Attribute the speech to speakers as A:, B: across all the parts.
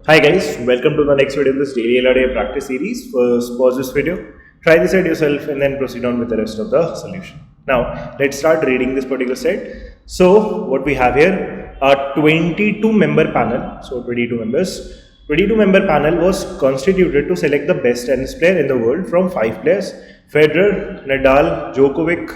A: Hi guys, welcome to the next video in this daily LRA practice series. First, pause this video, try this set yourself, and then proceed on with the rest of the solution. Now, let's start reading this particular set. So, what we have here, a 22 member panel. So, 22 members. 22 member panel was constituted to select the best tennis player in the world from 5 players: Federer, Nadal, Djokovic,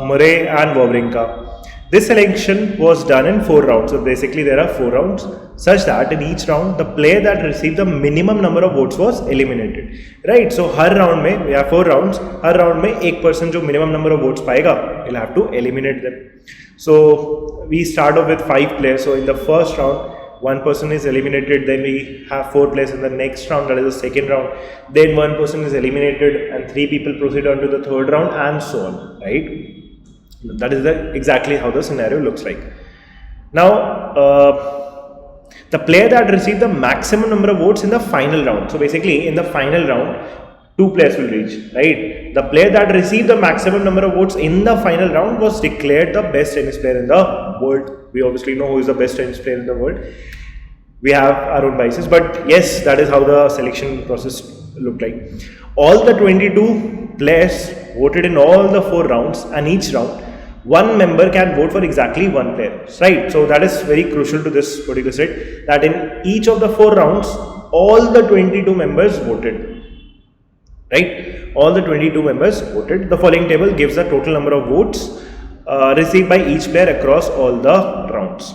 A: Murray, and Wawrinka. This selection was done in 4 rounds. So basically there are 4 rounds such that in each round the player that received the minimum number of votes was eliminated. Right? So her round में we have 4 rounds. Her round में एक person जो minimum number of votes पाएगा, we'll have to eliminate them. So we start off with 5 players. So in the first round, one person is eliminated, then we have 4 players in the next round, that is the second round, then one person is eliminated and 3 people proceed on to the third round and so on, right? That is exactly how the scenario looks like. Now, the player that received the maximum number of votes in the final round. So basically, in the final round, 2 players will reach, right? The player that received the maximum number of votes in the final round was declared the best tennis player in the world. We obviously know who is the best tennis player in the world. We have our own biases, but yes, that is how the selection process looked like. All the 22 players voted in all the 4 rounds, and each round one member can vote for exactly one player, right? So that is very crucial to this particular set, that in each of the 4 rounds all the 22 members voted, right? All the 22 members voted. The following table gives the total number of votes received by each player across all the rounds.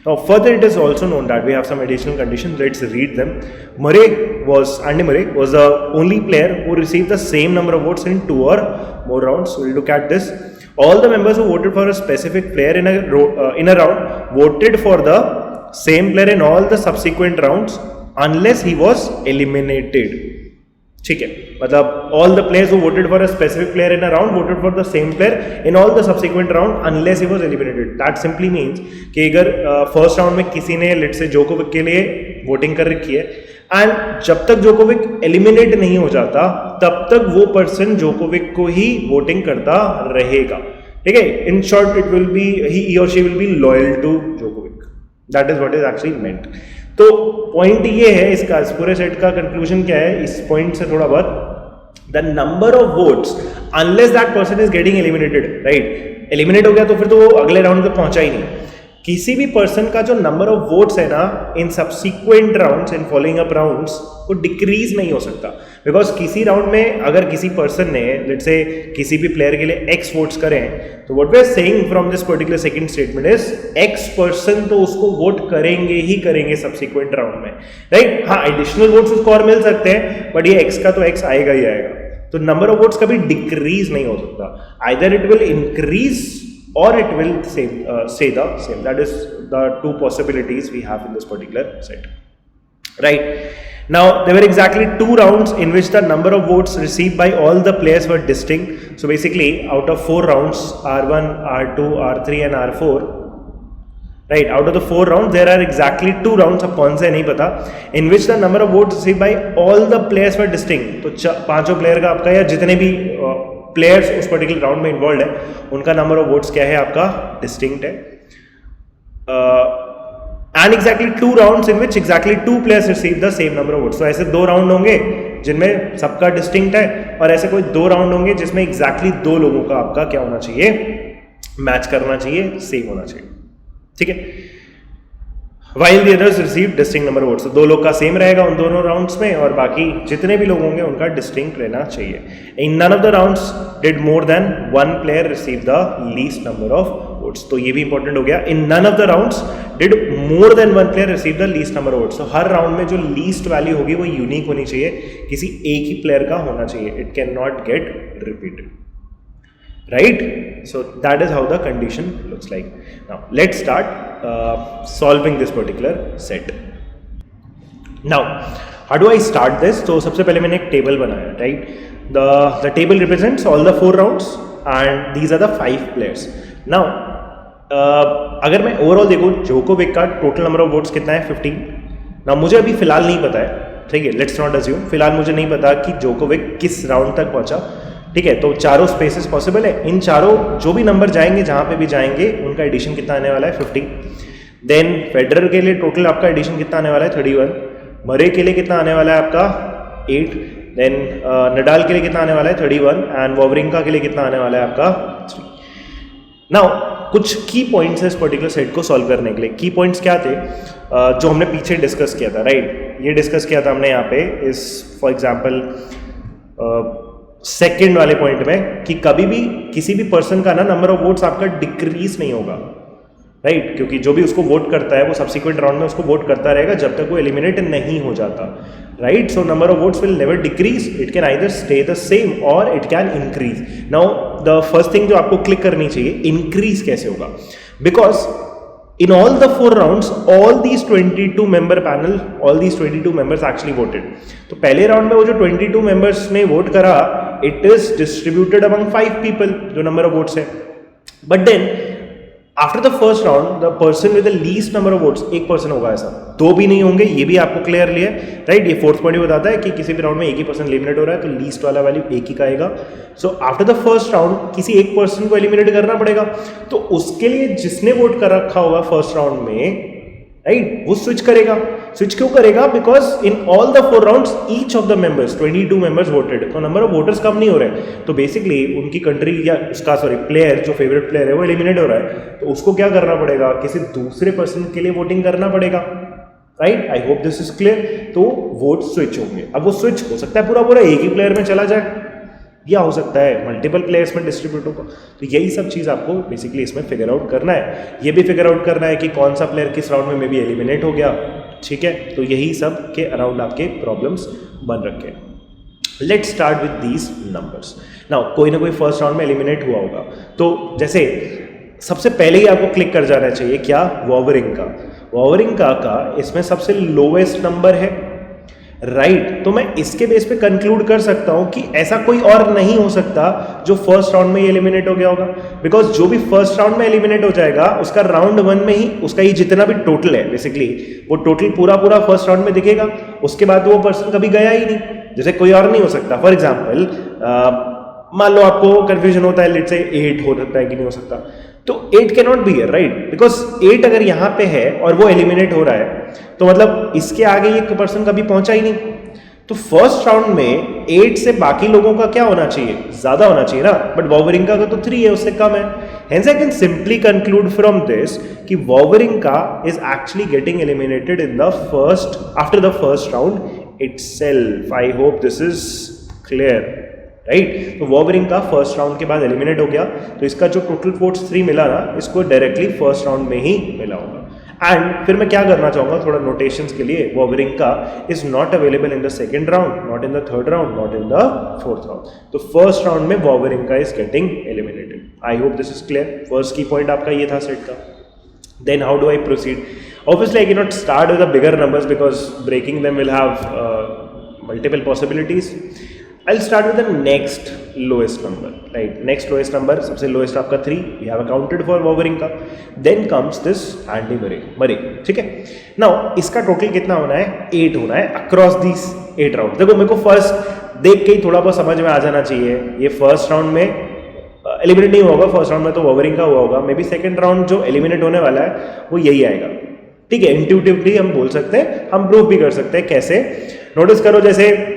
A: Now further, it is also known that we have some additional conditions. Let's read them. Andy Murray was the only player who received the same number of votes in 2 or more rounds. We'll look at this. All the members who voted for a specific player in a round voted for the same player in all the subsequent rounds unless he was eliminated. Okay. मतलब all the players who voted for a specific player in a round voted for the same player in all the subsequent round unless he was eliminated. That simply means कि अगर first round में किसी ने let's say Djokovic के लिए voting कर रखी है एंड जब तक जोकोविक एलिमिनेट नहीं हो जाता तब तक वो पर्सन जोकोविक को ही वोटिंग करता रहेगा. ठीक है, in short it will be he or she will be loyal to Djokovic. That is what is actually meant. तो पॉइंट ये है इसका, इस पूरे सेट का कंक्लूजन क्या है इस पॉइंट से थोड़ा बहुत, the number of votes unless that person is getting eliminated, right? Eliminate हो गया तो फिर तो वो अगले राउंड तक पहुंचा ही नहीं. किसी भी पर्सन का जो नंबर ऑफ वोट्स है ना in subsequent rounds, in following up rounds, वो डिक्रीज नहीं हो सकता. बिकॉज किसी राउंड में अगर किसी पर्सन ने लेट्स से किसी भी प्लेयर के लिए x वोट्स करें तो what we are saying from this particular second statement is x person तो उसको वोट करेंगे ही करेंगे सब्सिक्वेंट राउंड में, राइट? हाँ, एडिशनल वोट्स उसको और मिल सकते हैं बट ये x का तो x आएगा ही आएगा. तो नंबर ऑफ वोट्स कभी डिक्रीज नहीं हो सकता. Either it will increase or it will stay the same. That is the 2 possibilities we have in this particular set, right? Now there were exactly 2 rounds in which the number of votes received by all the players were distinct. So basically out of 4 rounds, R1, R2, R3 and R4, right, out of the 4 rounds there are exactly 2 rounds, अब कौन से नहीं पता, in which the number of votes received by all the players were distinct. तो पांचों player का आपका या जितने भी प्लेयर्स उस पर्टिकुलर राउंड में इन्वॉल्व है उनका नंबर ऑफ वोट्स क्या है आपका, डिस्टिंक्ट है. And exactly 2 rounds in which exactly 2 players receive the same number of votes. तो ऐसे 2 राउंड होंगे जिनमें सबका डिस्टिंक्ट है और ऐसे कोई 2 राउंड होंगे जिसमें एग्जैक्टली 2 लोगों का आपका क्या होना चाहिए, मैच करना चाहिए, सेम होना चाहिए. ठीक है. While the others received distinct number of votes. तो 2 लोग का सेम रहेगा उन दोनों राउंड्स में और बाकी जितने भी लोग होंगे उनका डिस्टिंक्ट रहना चाहिए. In none of the rounds did more than 1 player receive the least number of votes. तो ये भी इंपॉर्टेंट हो गया. In none of the rounds did more than 1 player receive the least number of votes. तो हर round में जो least value होगी वो यूनिक होनी चाहिए, किसी एक ही प्लेयर का होना चाहिए. It cannot get repeated. Right? So that is how the condition looks like. Now let's start solving this particular set. Now how do I start this? तो सबसे पहले मैंने एक टेबल बनाया, right? The table represents all the 4 rounds and these are the 5 players. Now अगर मैं overall देखूँ Djokovic का टोटल नंबर ऑफ वोट्स कितना है, 15. ना मुझे अभी फिलहाल नहीं पता है, ठीक है, लेट्स नॉट अज्यूम, फिलहाल मुझे नहीं पता कि जोकोविक किस राउंड तक पहुंचा. ठीक है, तो चारों स्पेसेस पॉसिबल है. इन चारों जो भी नंबर जाएंगे जहां पे भी जाएंगे उनका एडिशन कितना आने वाला है, 50. देन फेडरर के लिए टोटल आपका एडिशन कितना आने वाला है 31, मरे के लिए कितना आने वाला है आपका 8, देन नडाल के लिए कितना आने वाला है 31 एंड वॉवरिंका के लिए कितना आने वाला है आपका 3। नाउ कुछ की पॉइंट्स है इस पर्टिकुलर सेट को सॉल्व करने के लिए। की पॉइंट्स क्या थे जो हमने पीछे डिस्कस किया था, राइट? ये डिस्कस किया था हमने यहाँ पे इस फॉर एग्जाम्पल सेकेंड वाले पॉइंट में कि कभी भी किसी भी पर्सन का ना नंबर ऑफ वोट्स आपका डिक्रीज नहीं होगा, राइट? क्योंकि जो भी उसको वोट करता है वो सब्सिक्वेंट राउंड में उसको वोट करता रहेगा जब तक वो एलिमिनेट नहीं हो जाता, right? So number of votes will never decrease, it can either stay the same or it can increase. Now the first thing जो आपको क्लिक करनी चाहिए, इंक्रीज कैसे होगा? Because in all the 4 rounds, all these 22 member panel, all these 22 members actually voted. तो पहले round में वो जो 22 members ने वोट करा, it is distributed among 5 people, जो नंबर ऑफ वोट्स है। But then after the first round the person with the least number of votes, एक पर्सन होगा ऐसा, 2 भी नहीं होंगे, ये भी आपको क्लियरली है, राइट? ये फोर्थ पॉइंट बताता है कि किसी भी राउंड में एक ही पर्सन एलिमिनेट हो रहा है तो लीस्ट वाला वैल्यू एक ही का आएगा। So after the first round किसी एक पर्सन को एलिमिनेट करना पड़ेगा, तो उसके लिए जिसने वोट कर रखा होगा फर्स्ट राउंड में, राइट, वो स्विच करेगा। स्विच क्यों करेगा? Because in all the 4 rounds each of the members 22 members voted, तो नंबर ऑफ वोटर्स कम नहीं हो रहे, तो बेसिकली उनकी कंट्री या उसका प्लेयर जो फेवरेट प्लेयर है वो एलिमिनेट हो रहा है, तो उसको क्या करना पड़ेगा? किसी दूसरे पर्सन के लिए वोटिंग करना पड़ेगा, right? I hope this is clear. तो वोट स्विच होंगे। अब वो स्विच हो सकता है पूरा एक ही प्लेयर में चला जाए, या हो सकता है मल्टीपल प्लेयर्स में डिस्ट्रीब्यूट होगा। तो यही सब चीज़ आपको बेसिकली इसमें फिगर आउट करना है। ये भी फिगर आउट करना है कि कौन सा प्लेयर किस राउंड में मे बी एलिमिनेट हो गया, ठीक है? तो यही सब के अराउंड आपके प्रॉब्लम्स बन रखे हैं। Let's start with these numbers. Now कोई ना कोई फर्स्ट राउंड में एलिमिनेट हुआ होगा, तो जैसे सबसे पहले ही आपको क्लिक कर जाना चाहिए क्या? वॉवरिंका। वॉवरिंका का इसमें सबसे लोवेस्ट नंबर है, राइट? तो मैं इसके बेस पे कंक्लूड कर सकता हूं कि ऐसा कोई और नहीं हो सकता जो फर्स्ट राउंड में ही एलिमिनेट हो गया होगा, बिकॉज जो भी फर्स्ट राउंड में एलिमिनेट हो जाएगा उसका राउंड 1 में ही उसका ये जितना भी टोटल है बेसिकली वो टोटल पूरा फर्स्ट राउंड में दिखेगा, उसके बाद वो पर्सन कभी गया ही नहीं, जैसे कोई और नहीं हो सकता। फॉर एग्जाम्पल मान लो आपको कंफ्यूजन होता है, लेट्स से 8 हो सकता है कि नहीं हो सकता, तो 8 can not be here, right? Because 8 अगर यहां पे है और वो एलिमिनेट हो रहा है तो मतलब इसके आगे ये पर्सन कभी पहुंचा ही नहीं। तो फर्स्ट राउंड में 8 से बाकी लोगों का क्या होना चाहिए? ज्यादा होना चाहिए ना, बट वॉवरिंका का तो 3 है, उससे कम है। Hence I can simply conclude from this कि Wawrinka is actually getting eliminated in the first after the first round itself. I hope this is clear, right? तो वॉवरिंका फर्स्ट राउंड के बाद एलिमिनेट हो गया, तो इसका जो टोटल वोट्स 3 मिला ना, इसको डायरेक्टली फर्स्ट राउंड में ही मिला होगा। एंड फिर मैं क्या करना चाहूंगा थोड़ा नोटेशंस के लिए, Wawrinka is not available in the second round, not in the third round, not in the fourth round. तो फर्स्ट राउंड में Wawrinka is getting eliminated. I hope this is clear. First key point आपका ये था set का। Then how do I proceed? Obviously I can not start with the bigger numbers because breaking them will have multiple possibilities. I'll start with the next lowest number, right? Next lowest number, सबसे lowest आपका 3, we have accounted for Wawrinka. Then comes this Andy Murray, ठीक है? Now इसका total कितना होना है? 8 होना है across these 8 राउंड। देखो मेरे को फर्स्ट देख के ही थोड़ा बहुत समझ में आ जाना चाहिए, ये फर्स्ट राउंड में एलिमिनेट नहीं होगा, फर्स्ट राउंड में तो Wawrinka हुआ होगा, मे बी सेकेंड राउंड जो एलिमिनेट होने वाला है वो यही आएगा, ठीक है? इंट्यूटिवली हम बोल सकते हैं, हम प्रूव भी कर सकते हैं। कैसे? नोटिस करो, जैसे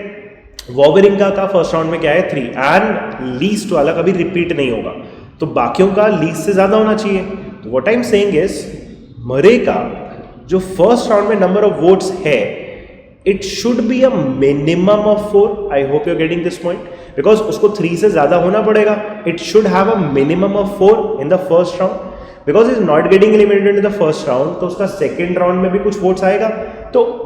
A: वॉवरिंका का फर्स्ट राउंड में क्या है? 3 एंड लीस्ट वाला कभी रिपीट नहीं होगा, तो बाकियों का लीस्ट से ज्यादा होना चाहिए। तो what I am saying is Murray का जो फर्स्ट राउंड में नंबर ऑफ वोट्स है it should be a minimum of 4। I hope you are getting this point, because उसको 3 से ज्यादा होना पड़ेगा। It should have a minimum of 4 in the first round because is not getting eliminated in the first round, तो उसका second round में भी कुछ वोट्स आएगा। तो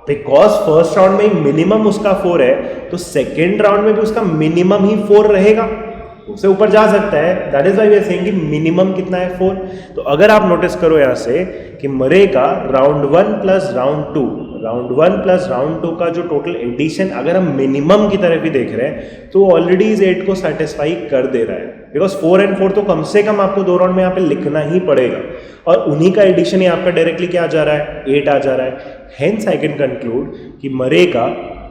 A: बिकॉज फर्स्ट राउंड में ही मिनिमम उसका 4 है, तो सेकेंड राउंड में भी उसका मिनिमम ही 4 रहेगा, उससे ऊपर जा सकता है। That is why we are saying कि मिनिमम कितना है? 4। तो अगर आप नोटिस करो यहां से कि मरे का round 1 plus round 2, round 1 plus round 2 का जो टोटल एडिशन अगर हम मिनिमम की तरफ ही देख रहे हैं तो ऑलरेडी इस 8 को सेटिस्फाई कर दे रहा है, बिकॉज 4 and 4 तो कम से कम आपको 2 राउंड में यहाँ पे लिखना ही पड़ेगा, और उन्हीं का एडिशन ही आपका डायरेक्टली क्या आ जा रहा है? 8 आ जा रहा है। हेंस आई कैन कंक्लूड कि मरे का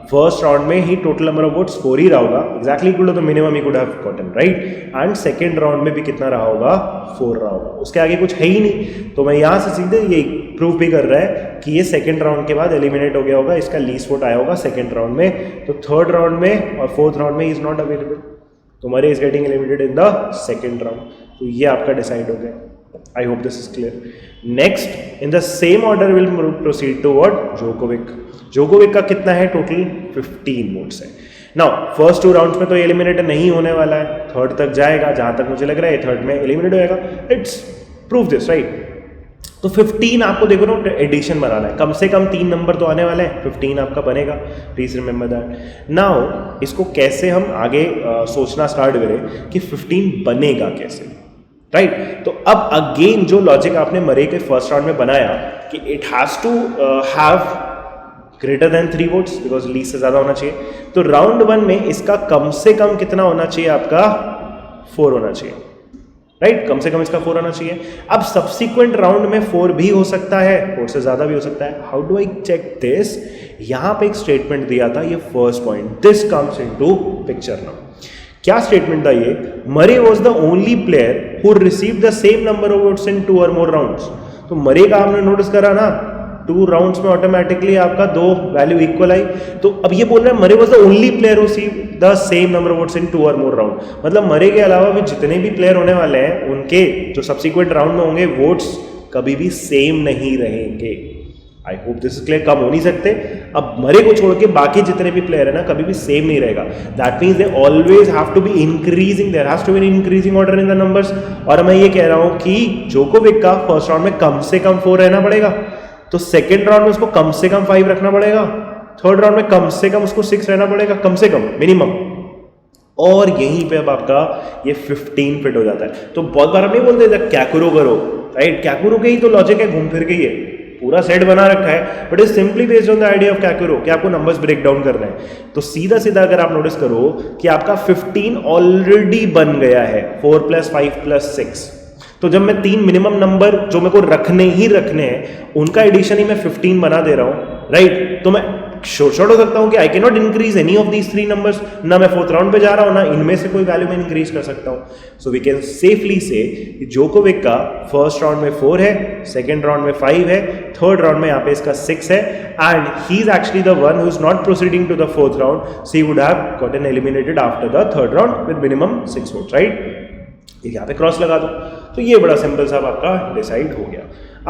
A: फर्स्ट राउंड में ही टोटल नंबर ऑफ वोट्स 4 ही रहा होगा, exactly equal to the minimum he could have gotten, right. And second round में भी कितना रहा होगा, 4 रहा होगा, उसके आगे कुछ है ही नहीं। तो मैं यहाँ से सीधे ये प्रूफ भी कर रहा है कि ये सेकंड राउंड के बाद एलिमिनेट हो गया होगा, इसका लीस्ट वोट आया होगा सेकंड राउंड में, तो थर्ड राउंड में और फोर्थ राउंड में इज नॉट अवेलेबल, तो मरे is getting eliminated in the second round. तो ये आपका डिसाइड हो गया। I hope this is clear. Next, in the same order, we'll proceed to what? Djokovic. Djokovic का कितना है टोटल? 15 वोट्स है। Now, first 2 राउंड्स में तो एलिमिनेट नहीं होने वाला है, थर्ड तक जाएगा, जहां तक मुझे लग रहा है थर्ड में एलिमिनेट होएगा। Let's prove this, right? तो 15 आपको देखो ना एडिशन बनाना है, कम से कम 3 नंबर तो आने वाले हैं, 15 आपका बनेगा। Please remember that. नाउ इसको कैसे हम आगे सोचना स्टार्ट करें कि 15 बनेगा कैसे, राइट तो अब अगेन जो लॉजिक आपने मरे के फर्स्ट राउंड में बनाया कि it has to have greater than 3 votes because least से ज्यादा होना चाहिए, तो राउंड 1 में इसका कम से कम कितना होना चाहिए, आपका 4 होना चाहिए, राइट कम से कम इसका 4 होना चाहिए। अब सब्सिक्वेंट राउंड में 4 भी हो सकता है, 4 से ज्यादा भी हो सकता है। How do I check this? यहां पे एक स्टेटमेंट दिया था, ये first point, this comes into picture now. क्या स्टेटमेंट था ये? Murray was the only player who receive the same number of votes in 2 और मोर राउंड्स। तो मरे का आपने नोटिस करा ना, 2 राउंड्स में ऑटोमेटिकली आपका 2 वैल्यू इक्वल आई। तो अब ये बोल रहा है मरे was the only player who receive the same number of votes in 2 और मोर राउंड, मतलब मरे के अलावा भी जितने भी प्लेयर होने वाले हैं उनके जो सब्सिक्वेंट राउंड में होंगे वोट्स कभी भी सेम नहीं रहेंगे। I hope this is clear. कम हो नहीं सकते, अब मरे को छोड़ के बाकी जितने भी प्लेयर है ना कभी भी सेम नहीं रहेगा। That means they always have to be increasing, there has to be increasing order in the numbers. और मैं ये कह रहा हूं कि जोकोविक का फर्स्ट राउंड में कम से कम 4 रहना पड़ेगा, तो सेकेंड राउंड में उसको कम से कम 5 रखना पड़ेगा, थर्ड राउंड में कम से कम उसको 6 रहना पड़ेगा, कम से कम मिनिमम। और यहीं पे अब आपका ये 15 फिट हो जाता है। तो बहुत बार हम नहीं बोलते क्या करो करो, राइट कैकुरो के ही तो लॉजिक है, घूम फिर के ही है, पूरा सेट बना रखा है, but is simply based on the idea of Kakuro कि आपको नंबर्स ब्रेक डाउन करना है। तो सीधा सीधा अगर आप नोटिस करो कि आपका 15 ऑलरेडी बन गया है, 4 + 5 + 6। तो जब मैं 3 मिनिमम नंबर जो मेरे को रखने हैं उनका एडिशन ही मैं 15 बना दे रहा हूं, राइट तो मैं शॉर्ट हो सकता हूं कि आई can not increase any of these 3 numbers, ना मैं 4th राउंड पे जा रहा हूं ना इनमें से कोई वैल्यू मैं इंक्रीज कर सकता हूं। सो वी कैन सेफली से जोकोविक का फर्स्ट राउंड में 4 है, सेकेंड राउंड में 5 है, थर्ड राउंड में यहाँ पे इसका 6 है, and he is actually the one who is not proceeding to the 4th round, so he would have gotten eliminated after the 3rd round with minimum 6 votes, right. यहाँ पे cross लगा दो, तो ये बड़ा सिंपल सा आपका डिसाइड हो गया।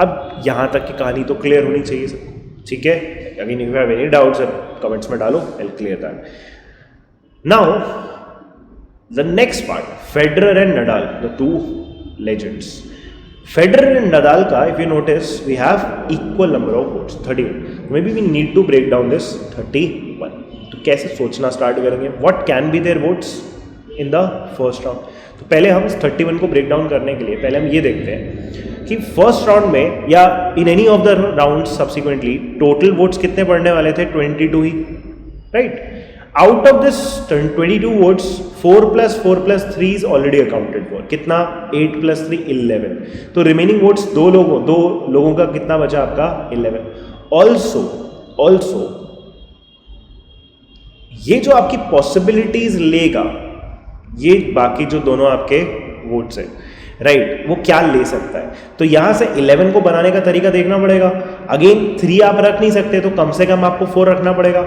A: अब यहाँ तक की कहानी तो क्लियर होनी चाहिए सबको, ठीक है। Again if you have any doubts comments में डालो, I will clear that. Now the next part, Federer and Nadal, the 2 legends. Federer and Nadal का if you notice we have equal number of votes 31, may be we need to break down this 31। तो कैसे सोचना start करेंगे, what can be their votes in the first round. तो पहले हम इस 31 को ब्रेक डाउन करने के लिए पहले हम ये देखते हैं कि फर्स्ट राउंड में या in any of the round subsequently total votes कितने पड़ने वाले थे, 22 ही, right. Out of this 22 votes 4 + 4 + 3 is already accounted for, कितना 8 + 3 11, तो रिमेनिंग वोट्स दो लोगों का कितना बचा आपका 11। ऑल्सो ये जो आपकी पॉसिबिलिटीज लेगा, ये बाकी जो दोनों आपके वोट्स है, राइट वो क्या ले सकता है। तो यहां से 11 को बनाने का तरीका देखना पड़ेगा। अगेन 3 आप रख नहीं सकते, तो कम से कम आपको 4 रखना पड़ेगा।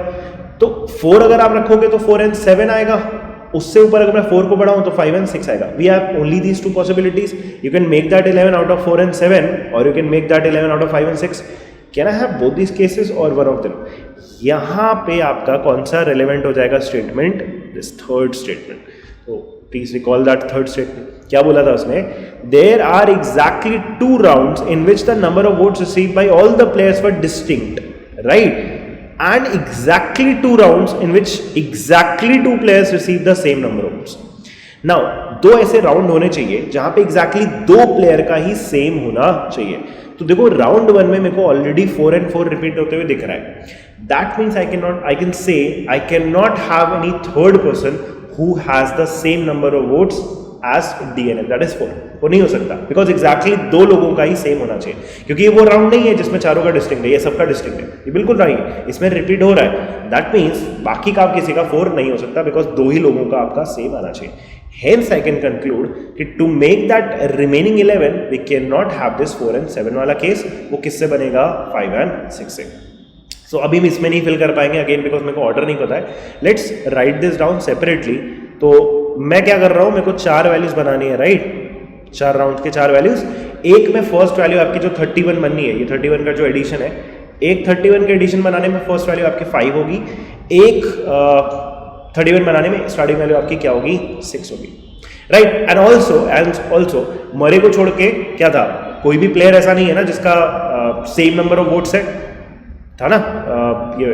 A: तो 4 अगर आप रखोगे तो 4 and 7 आएगा, उससे ऊपर अगर मैं 4 को बढ़ाऊं तो 5 and 6 आएगा। We have only these 2 possibilities, you can make that 11 out of 4 and 7 और you can make that 11 out of 5 and 6। Can I have both these cases और वन ऑफ देम। यहां पे आपका कौन सा रेलेवेंट हो जाएगा स्टेटमेंट, दिस थर्ड स्टेटमेंट। तो please recall that third statement. क्या बोला था उसने, there are exactly 2 rounds in which the number of votes received by all the players were distinct, right, and exactly 2 rounds in which exactly 2 players receive the same number of votes. Now 2 ऐसे round होने चाहिए जहां पे exactly 2 player का ही same होना चाहिए। तो देखो राउंड 1 में मेरे को ऑलरेडी 4 and 4 रिपीट होते हुए दिख रहा है। That means I can say I can not have any third person who has the same number of votes as DNF, that is 4, वो नहीं हो सकता, बिकॉज एग्जैक्टली दो लोगों का ही सेम होना चाहिए, क्योंकि वो राउंड नहीं है जिसमें चारों का डिस्टिंक्ट है, ये सबका डिस्टिंक्ट है, ये बिल्कुल राइट है, इसमें रिपीट हो रहा है, दैट मीन्स बाकी का किसी का 4 नहीं हो सकता, बिकॉज दो ही लोगों का आपका सेम आना चाहिए. Hence I can conclude कि to make that remaining 11 we cannot have this 4 and 7 वाला केस. वो किससे बनेगा? 5 and 6 से. So अभी हम इसमें नहीं फिल कर पाएंगे अगेन बिकॉज मेरे को ऑर्डर नहीं पता है. Let's write this down separately. तो मैं क्या कर रहा हूँ, मेरे को 4 वैल्यूज बनानी है, राइट? 4 राउंड के 4 वैल्यूज. एक में फर्स्ट वैल्यू आपकी जो 31 बननी है, ये 31 का जो एडिशन है, एक 31 के एडिशन बनाने में फर्स्ट वैल्यू आपकी 5 होगी, एक 31 बनाने में स्टार्टिंग वैल्यू आपकी क्या होगी? 6 होगी, राइट? एंड ऑल्सो मरे को छोड़ के क्या था, कोई भी प्लेयर ऐसा नहीं है ना जिसका सेम नंबर ऑफ वोट्स है, था ना? ये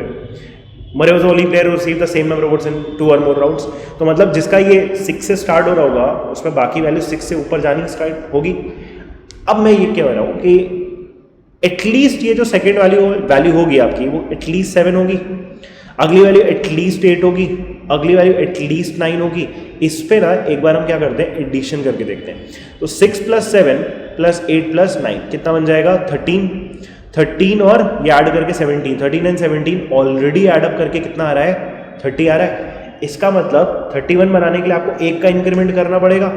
A: मरे was only player who received the same number of votes in 2 और मोर राउंड्स. तो मतलब जिसका ये 6 से स्टार्ट हो रहा होगा उसमें बाकी वैल्यू 6 से ऊपर जानी स्टार्ट होगी. अब मैं ये कह रहा हूँ कि एटलीस्ट ये जो सेकेंड वैल्यू होगी आपकी वो एटलीस्ट 7 होगी, अगली वैल्यू एटलीस्ट 8 होगी, अगली वैल्यू एटलीस्ट 9 होगी. इस पे ना एक बार हम क्या करते हैं, एडिशन करके देखते हैं. तो 6 + 7 + 8 + 9 कितना बन जाएगा? 13 और ये ऐड करके 17. 13 एंड 17 ऑलरेडी ऐड अप करके कितना आ रहा है? 30 आ रहा है. इसका मतलब 31 बनाने के लिए आपको एक का इंक्रीमेंट करना पड़ेगा.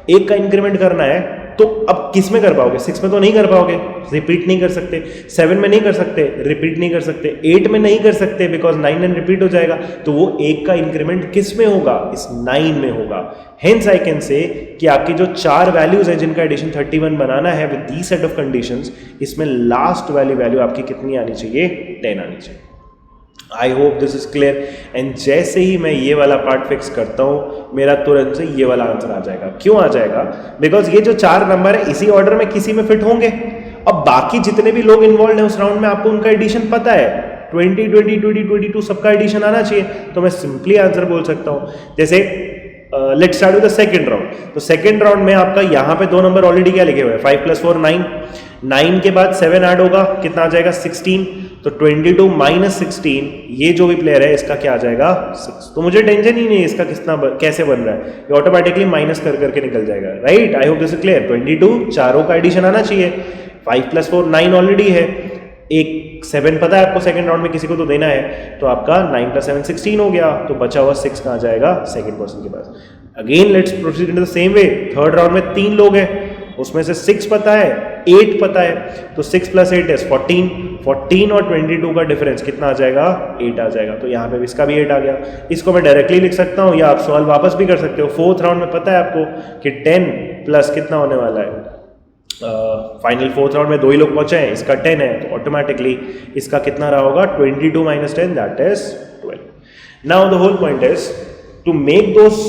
A: एक का इंक्रीमेंट करना है तो अब किस में कर पाओगे? 6 में तो नहीं कर पाओगे, रिपीट नहीं कर सकते. 7 में नहीं कर सकते, रिपीट नहीं कर सकते. 8 में नहीं कर सकते बिकॉज 9 एंड रिपीट हो जाएगा. तो वो एक का इंक्रीमेंट किस में होगा? इस 9 में होगा. हेंस आई कैन से कि आपकी जो 4 वैल्यूज है जिनका एडिशन 31 बनाना है with the set of conditions, इसमें लास्ट वाली वैल्यू आपकी कितनी आनी चाहिए? 10 आनी चाहिए. आई hope this is clear. And जैसे ही मैं ये वाला पार्ट फिक्स करता हूँ मेरा तुरंत से ये वाला आंसर आ जाएगा. क्यों आ जाएगा? बिकॉज ये जो 4 नंबर है इसी ऑर्डर में किसी में फिट होंगे. अब बाकी जितने भी लोग इन्वॉल्व हैं उस राउंड में आपको उनका एडिशन पता है, 20, 20, 20, 22 सबका एडिशन आना चाहिए. तो मैं सिंपली आंसर बोल सकता हूँ. जैसे let's start with the second round. तो सेकंड राउंड में आपका यहाँ पे 2 नंबर ऑलरेडी क्या लिखे हुए हैं? 5 + 4 9. 9 के बाद 7 ऐड होगा, कितना आ जाएगा? 16. तो 22 - 16, ये जो भी प्लेयर है इसका क्या आ जाएगा? 6. तो मुझे टेंशन ही नहीं है इसका कितना कैसे बन रहा है, ये ऑटोमेटिकली माइनस कर करके निकल जाएगा, right? I hope this is clear. 22 चारों का एडिशन आना चाहिए. 5 + 4 9 ऑलरेडी है, एक 7 पता है आपको सेकंड राउंड में किसी को तो देना है, तो आपका 9 + 7 16 हो गया. तो बचा हुआ 6 कहाँ जाएगा? सेकंड पर्सन के पास. Again let's proceed in the same way. Third round में 3 लोग हैं, उसमें से 6 पता है, 8 पता है, तो 6 + 8 is 14. 14 और 22 का डिफरेंस कितना आ जाएगा? 8 आ जाएगा. तो यहाँ पे भी इसका भी 8 आ गया. इसको मैं डायरेक्टली लिख सकता हूँ या आप सवाल वापस भी कर सकते हो. फोर्थ राउंड में पता है आपको कि 10 प्लस कितना होने वाला है? फाइनल फोर्थ राउंड में 2 ही लोग पहुंचे हैं, इसका 10 है, तो ऑटोमेटिकली इसका कितना रहा होगा? 22 - 10 that is 12. Now the whole point is to make those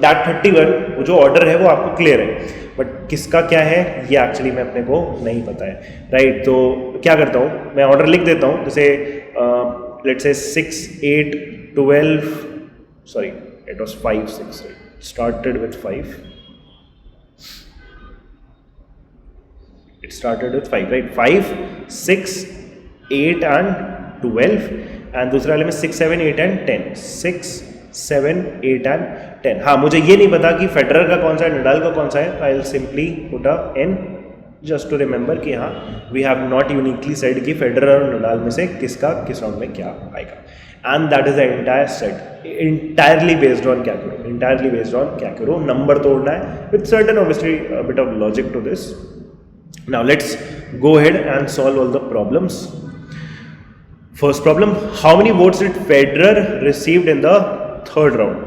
A: that 31, वो जो ऑर्डर है वो आपको क्लियर है, बट किसका क्या है ये एक्चुअली में अपने को नहीं पता है, राइट? तो क्या करता हूँ मैं, ऑर्डर लिख देता हूँ. जैसे let's say 6 8 12, sorry it was 5 6, started with 5, it started with 5, right? 5 6 8 and 12, and दूसरे वाले में 6 7 8 and 10. 6 7 8 and 10. हाँ, मुझे ये नहीं पता कि फेडरर का कौन सा है, नडाल का कौन सा है. I will simply put a n just to remember कि हाँ we have not uniquely said कि फेडरर और नडाल में से किसका किस राउंड में क्या आएगा. And that is the entire set, entirely based on क्या करो, नंबर तोड़ना है with certain obviously bit of logic to this. Now let's go ahead and solve all the problems. First problem, how many votes did Federer received in the third round?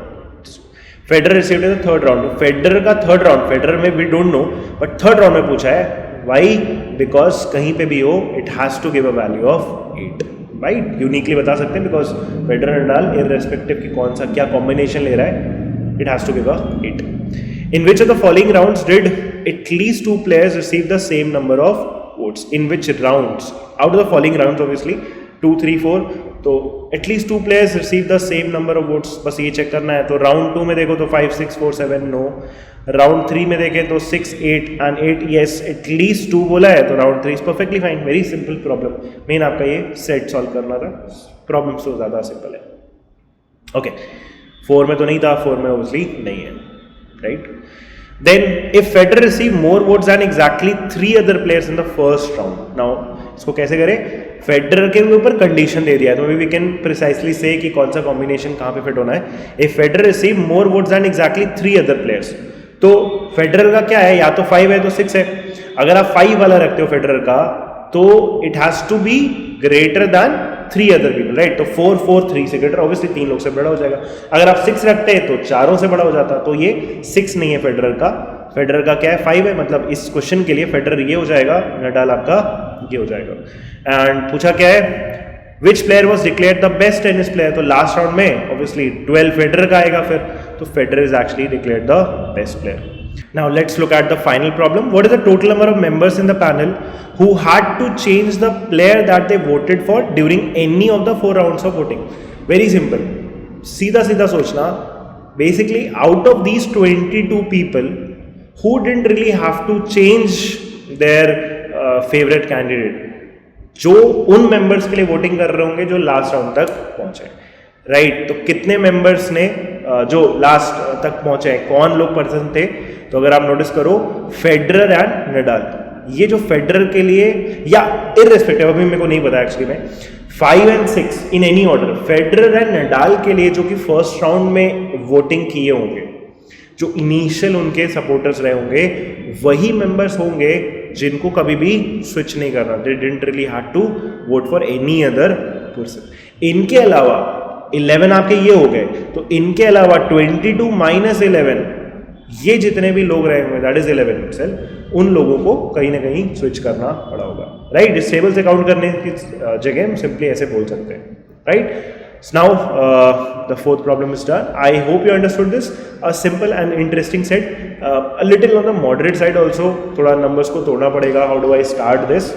A: Federer received in the third round. Federer का third round, Federer में we don't know, but third round में पूछा है. Why? Because कहीं पे भी हो, it has to give a value of 8. Right? Uniquely बता सकते हैं because Federer Nadal irrespective की कौन सा क्या combination ले रहा है, it has to give a 8. In which of the following rounds did at least 2 players receive the same number of votes? In which rounds? Out of the following rounds obviously 2 3 4, तो at least 2 players receive the same number of votes. बस ये check करना है. तो round 2 में देखो तो 5 6 4 7 no. Round 3 में देखें तो 6 8 and 8 yes, at least 2 बोला है, तो round 3 is perfectly fine. Very simple problem. Main आपका ये सेट सॉल्व करना था. प्रॉब्लम तो ज़्यादा सिंपल है. ओके 4 में तो नहीं था, 4 में ऑब्वियसली नहीं है, right? Then if Federer receive more votes than exactly 3 other players in the first round. Now इसको कैसे करें? फेडरर के ऊपर कंडीशन दे दिया है, तो वी कैन प्रिसाइसली से कि कौन सा कॉम्बिनेशन कहाँ पे फिट होना है. If Federer receive more votes than exactly 3 other players, तो फेडरर का क्या है, या तो 5 है तो 6 है. अगर आप 5 वाला रखते हो फेडरर का, तो it has to be greater than 3 other people, right. तो 4 4 3 से ग्रेटर, ऑब्वियसली 3 लोग से बड़ा हो जाएगा. अगर आप 6 रखते हैं तो 4 से बड़ा हो जाता. तो ये 6 नहीं है फेडरर का. फेडरर का क्या है, 5 है. मतलब इस क्वेश्चन के लिए फेडरर ये हो जाएगा, नडाल आपका ये हो जाएगा. एंड पूछा क्या है, विच player was declare the best tennis player. तो लास्ट राउंड में ऑब्वियसली 12 फेडरर का आएगा फिर, तो Federer is actually declare the best player. Now let's look at the final problem. What is the total number of members in the panel who had to change the player that they voted for during any of the 4 rounds of voting? Very simple. सीधा सीधा सोचना. Basically, out of these 22 people, who didn't really have to change their favorite candidate? जो उन members के लिए voting कर रहे होंगे जो last round तक पहुंचे, राइट. तो कितने मेंबर्स ने जो लास्ट तक पहुंचे हैं, कौन लोग पर्सन थे? तो अगर आप नोटिस करो, फेडरर एंड नडाल. ये जो फेडरर के लिए, या इररेस्पेक्टिव, अभी मेरे को नहीं पता एक्चुअली में, 5 and 6 in any order, Federer and Nadal के लिए जो कि फर्स्ट राउंड में वोटिंग किए होंगे, जो इनिशियल उनके सपोर्टर्स रहे होंगे, वही मेंबर्स होंगे जिनको कभी भी स्विच नहीं करना. They didn't really had to vote for any other person. इनके अलावा 11 आपके ये हो गए, तो इनके अलावा 22 माइनस 11, ये जितने भी लोग रहे होंगे, दैट इज 11 इटसेल्फ, उन लोगों को कहीं ना कहीं स्विच करना पड़ा होगा, राइट. इस टेबल से काउंट करने की जगह हम सिंपली ऐसे बोल सकते हैं, right. Now the fourth problem is done. I hope you understood this. A simple and interesting set, a little on the moderate side also. थोड़ा नंबर्स को तोड़ना पड़ेगा. How do I start this?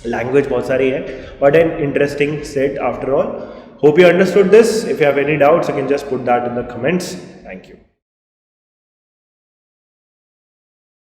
A: Language बहुत सारी है, but an interesting set after all. Hope you understood this. If you have any doubts, you can just put that in the comments. Thank you.